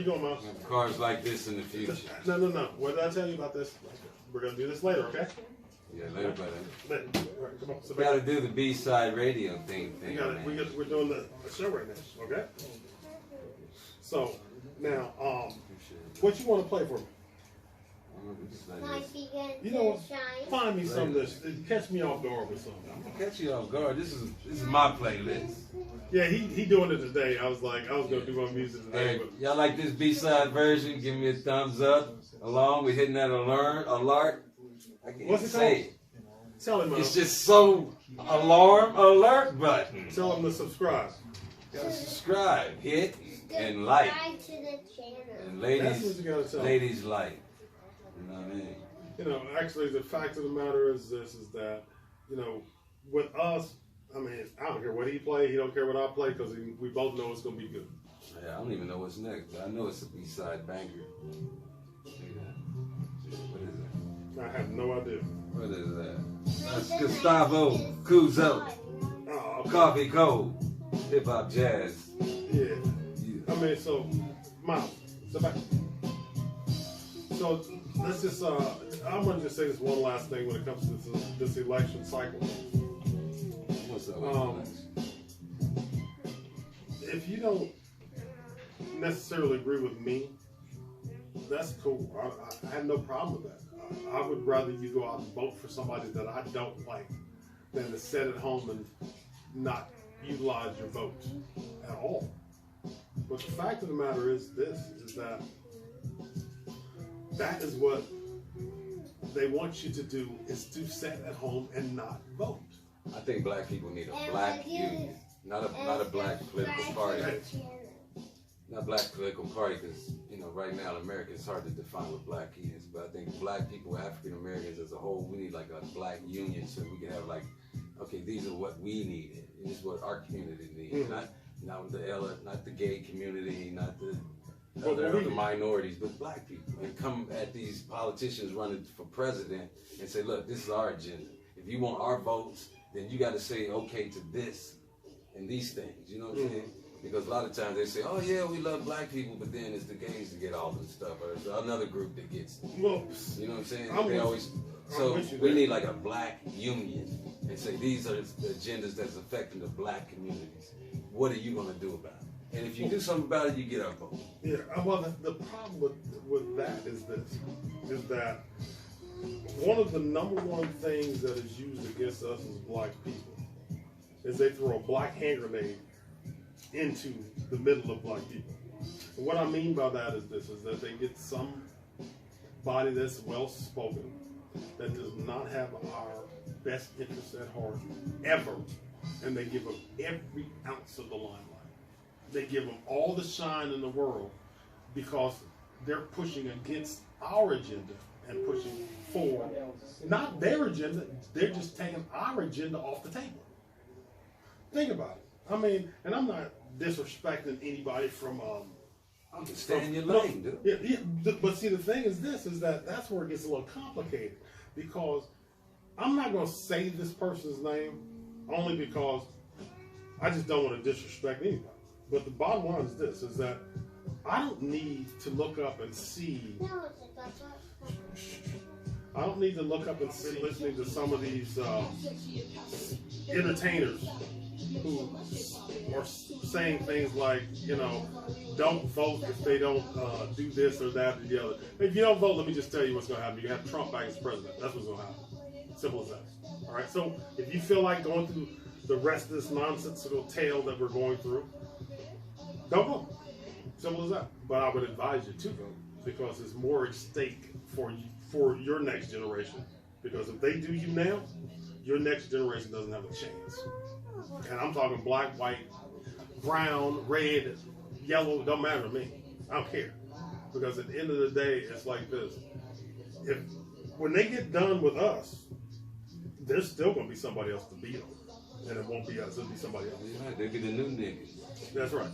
you going, Miles? Cars like this in the future. No. What did I tell you about this? We're gonna do this later, okay? Yeah, later, brother. Later. All right, come on. We gotta do the B-SideRadio thing. We're doing the show right now, okay? So now, what you want to play for me? You know what? Find me some of this. Catch me off guard with something. I'm gonna catch you off guard. This is my playlist. Yeah, he doing it today. I was gonna do my music today. Hey, But y'all like this B-side version? Give me a thumbs up. Along with hitting that alert. I can't what's it say called? Tell him. It's just so alarm alert button. Tell him to subscribe. Gotta subscribe, hit, and like. To the channel. And That's what you gotta tell. ladies like. You know what I mean? You know, actually, the fact of the matter is this: is that, you know, with us, I mean, I don't care what he play. He don't care what I play because we both know it's gonna be good. Yeah, I don't even know what's next. I know it's a B-side banger. What is it? I have no idea. What is that? That's Gustavo Kuzo. Oh, okay. Coffee Cold. Hip hop jazz. Yeah. I mean, so, Miles, sit back. So, let's just, I'm going to just say this one last thing when it comes to this election cycle. What's up? If you don't necessarily agree with me, that's cool. I have no problem with that. I would rather you go out and vote for somebody that I don't like than to sit at home and not utilize your vote at all. But the fact of the matter is this, is that is what they want you to do, is to sit at home and not vote. I think black people need a black union, not a black political party. Not black political party, because right now in America it's hard to define what black is. But I think black people, African Americans as a whole, we need like a black union so we can have like, okay, these are what we need. This is what our community needs. Mm-hmm. Not the gay community, not the other minorities, but black people. And come at these politicians running for president and say, look, this is our agenda. If you want our votes, then you got to say okay to this and these things. You know what I'm saying? Because a lot of times they say, oh yeah, we love black people, but then it's the gays that get all this stuff, or it's another group that gets it. Well, you know what I'm saying? I'm We need like a black union and say thee are the agendas that's affecting the black communities. What are you going to do about it? And if you do something about it, you get our vote. Yeah, well, the problem with that is this, is that one of the number one things that is used against us as black people is they throw a black hand grenade into the middle of black people. And what I mean by that is this, is that they get somebody that's well-spoken, that does not have our best interests at heart, ever, and they give them every ounce of the limelight. They give them all the shine in the world because they're pushing against our agenda and pushing for not their agenda, they're just taking our agenda off the table. Think about it. I mean, and I'm not disrespecting anybody from I'm just stay in your lane, dude. Yeah, but see, the thing is this, is that's where it gets a little complicated, because I'm not going to say this person's name only because I just don't want to disrespect anybody. But the bottom line is this, is that I don't need to look up and see, I don't need to look up and see, listening to some of these entertainers who are saying things like, don't vote if they don't do this or that or the other. If you don't vote, let me just tell you what's going to happen. You have Trump back as president. That's what's going to happen. Simple as that. All right. So if you feel like going through the rest of this nonsensical tale that we're going through, don't vote. Simple as that. But I would advise you to vote, because there's more at stake for your next generation. Because if they do you now, your next generation doesn't have a chance. And I'm talking black, white, brown, red, yellow, don't matter to me. I don't care. Because at the end of the day, it's like this. When they get done with us, there's still going to be somebody else to beat them. And it won't be us, it'll be somebody else. Yeah, they'll be the new niggas. That's right.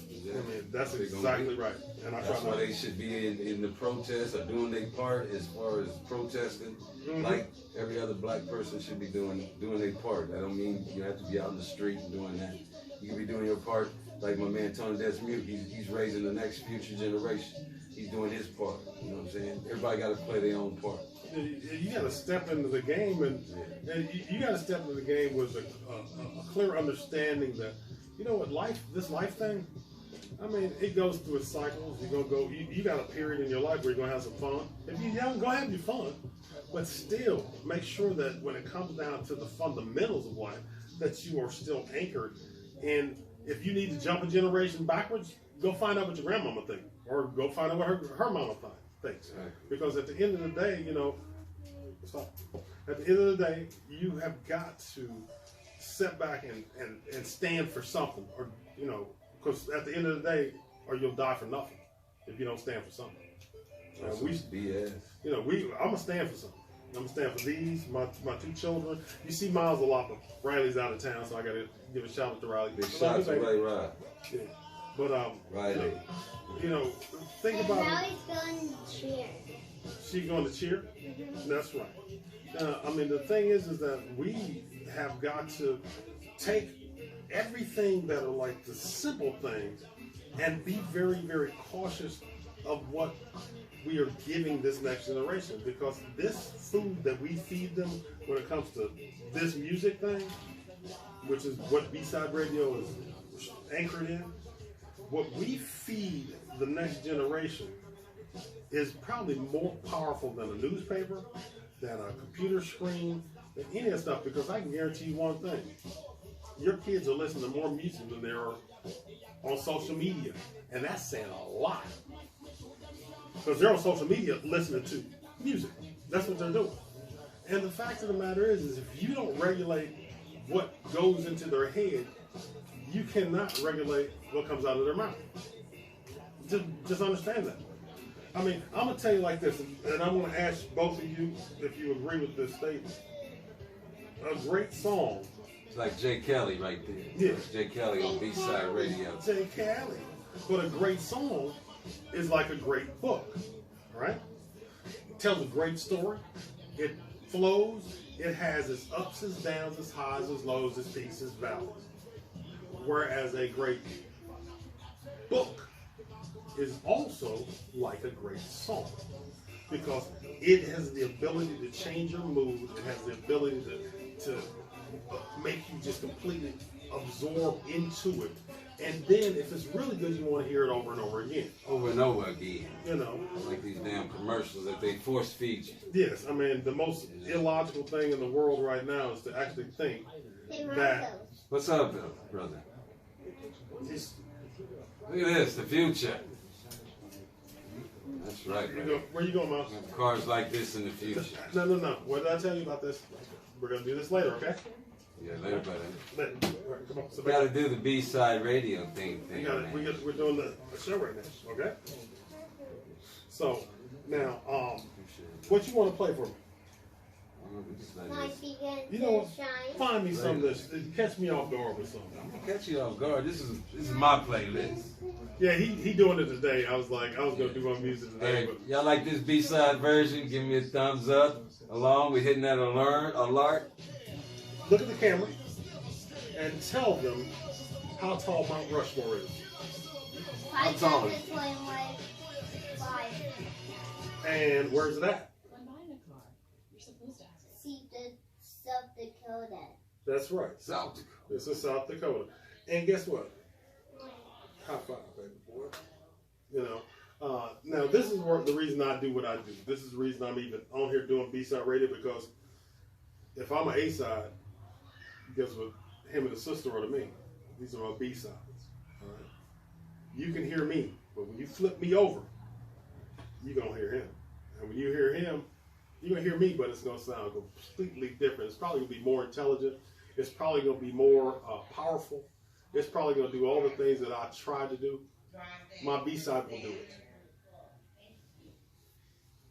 Yeah. I mean, that's exactly right. And that's why they should be in the protest or doing their part as far as protesting. Mm-hmm. Like every other black person should be doing their part. That don't mean you have to be out in the street and doing that. You can be doing your part, like my man Tony Dismuke. He's raising the next future generation. He's doing his part. You know what I'm saying? Everybody got to play their own part. You got to step into the game, and you got to step into the game with a clear understanding that, you know what, this life thing, I mean, it goes through its cycles. You're gonna go. You got a period in your life where you're gonna have some fun. If you're young, go have your fun, but still make sure that when it comes down to the fundamentals of life, that you are still anchored. And if you need to jump a generation backwards, go find out what your grandmama thinks, or go find out what her mama thinks. Because at the end of the day, you know, at the end of the day, you have got to step back and stand for something, or you know. Because at the end of the day, or you'll die for nothing if you don't stand for something. BS. You know, I'm gonna stand for something. I'm gonna stand for these, my two children. You see Miles a lot, but Riley's out of town, so I gotta give a shout out to Riley. Big shout out to Riley. Yeah. But Riley. You know, think about. Now he's going to cheer. She's going to cheer. Mm-hmm. That's right. I mean, the thing is that we have got to take everything that are like the simple things and be very, very cautious of what we are giving this next generation, because this food that we feed them when it comes to this music thing, which is what B-Side Radio is anchored in, what we feed the next generation is probably more powerful than a newspaper, than a computer screen, than any of that stuff, because I can guarantee you one thing. Your kids are listening to more music than they are on social media. And that's saying a lot. Because they're on social media listening to music. That's what they're doing. And the fact of the matter is if you don't regulate what goes into their head, you cannot regulate what comes out of their mouth. Just understand that. I mean, I'm going to tell you like this, and I'm going to ask both of you if you agree with this statement. A great song. It's like Jay Kelly right there. Yeah. It's Jay Kelly on B-Side Radio. Jay Kelly. But a great song is like a great book, right? It tells a great story. It flows. It has its ups, its downs, its highs, its lows, its peaks, its valleys. Whereas a great book is also like a great song, because it has the ability to change your mood. It has the ability to make you just completely absorb into it. And then if it's really good, you want to hear it over and over again. Over and over again. You know. Like these damn commercials that they force feed you. Yes, I mean, the most illogical thing in the world right now is to actually think that... What's up, brother? Look at this, the future. That's right. Where you going, Miles? Cars like this in the future. No. What did I tell you about this? We're going to do this later, okay? Yeah, later, brother. Later. All right, come on. We got to do the B-Side Radio thing. We're doing the show right now, okay? So, now, what you want to play for me? You know what? Find me some of this. Catch me off guard with something. I'm gonna catch you off guard. This is my playlist. Yeah, he doing it today. I was gonna do my music today. Hey, but y'all like this B-side version? Give me a thumbs up. Along with hitting that alert. Look at the camera and tell them how tall Mount Rushmore is. How tall is it? And where's it at? South Dakota. That's right. South Dakota. This is South Dakota. And guess what? High five, baby boy. You know, now this is the reason I do what I do. This is the reason I'm even on here doing B-Side Radio, because if I'm an A-side, guess what? Him and the sister are to me. These are my B-sides. All right. You can hear me, but when you flip me over, you're going to hear him. And when you hear him, you're going to hear me, but it's going to sound completely different. It's probably going to be more intelligent. It's probably going to be more powerful. It's probably going to do all the things that I tried to do. My B-side will do it.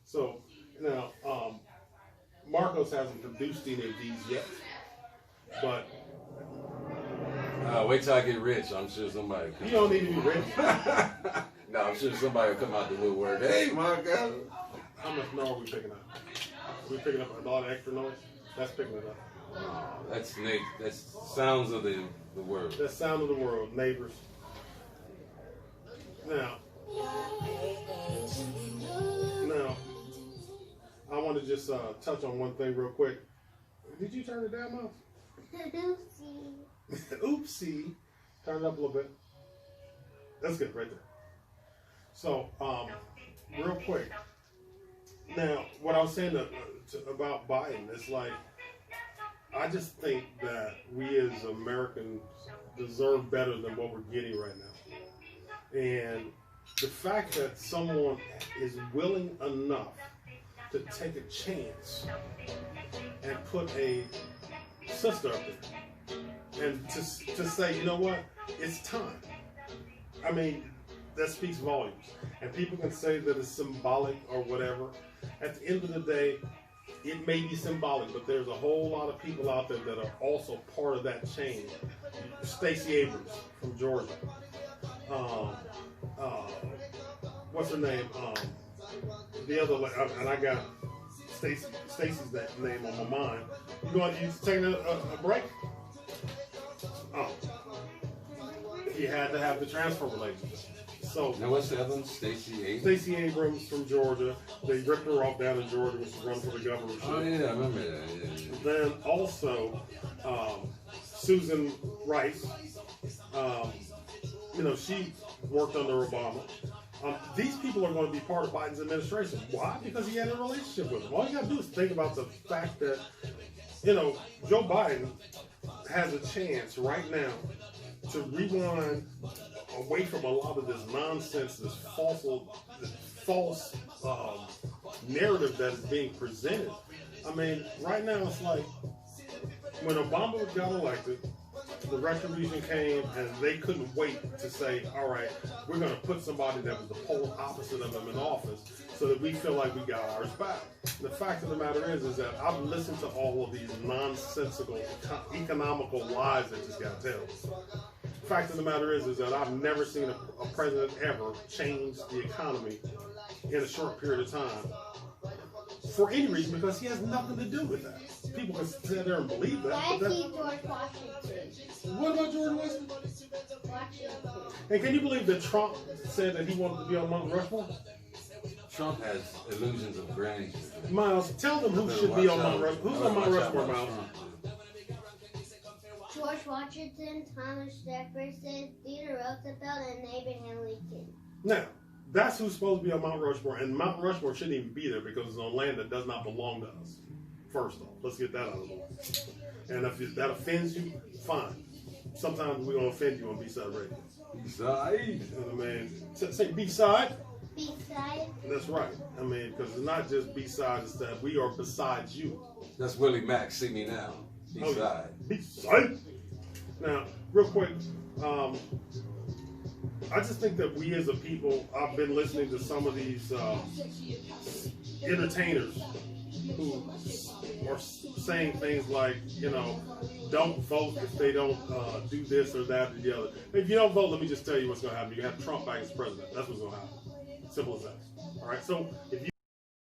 So, now, Marcos hasn't produced any of these yet, but... wait till I get rich. I'm sure somebody... You don't need to be rich. No, I'm sure somebody will come out the woodwork. Hey, Marcos! How much noise are we picking up? Are we picking up a lot of extra noise? That's picking it up. Oh, That's sounds of the world. That sound of the world, neighbors. Now, I want to just touch on one thing real quick. Did you turn it down, Miles? Oopsie. Turn it up a little bit. That's good, right there. So, real quick. Now, what I was saying about Biden is like, I just think that we as Americans deserve better than what we're getting right now. And the fact that someone is willing enough to take a chance and put a sister up there and to say, you know what, it's time. I mean, that speaks volumes. And people can say that it's symbolic or whatever. At the end of the day, it may be symbolic, but there's a whole lot of people out there that are also part of that chain. Stacey Abrams from Georgia. What's her name? The other, and I got Stacey's name on my mind. You taking a break? Oh, he had to have the transfer relationship. So now what's the other one? Stacey Abrams? Stacey Abrams from Georgia. They ripped her off down in Georgia when she ran for the governorship. Oh yeah, I remember that. Yeah. Then also Susan Rice. She worked under Obama. These people are going to be part of Biden's administration. Why? Because he had a relationship with them. All you got to do is think about the fact that, Joe Biden has a chance right now to rewind away from a lot of this nonsense, this false narrative that is being presented. I mean, right now it's like when Obama got elected, the retribution came and they couldn't wait to say, all right, we're going to put somebody that was the polar opposite of them in office so that we feel like we got ours back. The fact of the matter is that I've listened to all of these nonsensical economical lies that just got told. The fact of the matter is that I've never seen a president ever change the economy in a short period of time for any reason, because he has nothing to do with that. People can sit there and believe that. Why is he George Washington? What about George Washington? Washington. And can you believe that Trump said that he wanted to be on Mount Rushmore? Trump has illusions of grandeur. Miles, tell them who should be on Mount Rushmore. Who's on Mount Rushmore, Miles? George Washington, Thomas Jefferson, Theodore Roosevelt, and Abraham Lincoln. Now, that's who's supposed to be on Mount Rushmore, and Mount Rushmore shouldn't even be there because it's on land that does not belong to us. First off, let's get that out of the way. And if that offends you, fine. Sometimes we're going to offend you on B-SideRadio. B-side. I mean, say B-side. B-side. That's right. I mean, because it's not just B-side, it's that we are besides you. That's Willie Mack. See me now. B-side. Oh, yeah. B-side. Now, real quick, I just think that we as a people, I've been listening to some of these entertainers who are saying things like, don't vote if they don't do this or that or the other. If you don't vote, let me just tell you what's going to happen. You have Trump back as president. That's what's going to happen. Simple as that. All right. So if you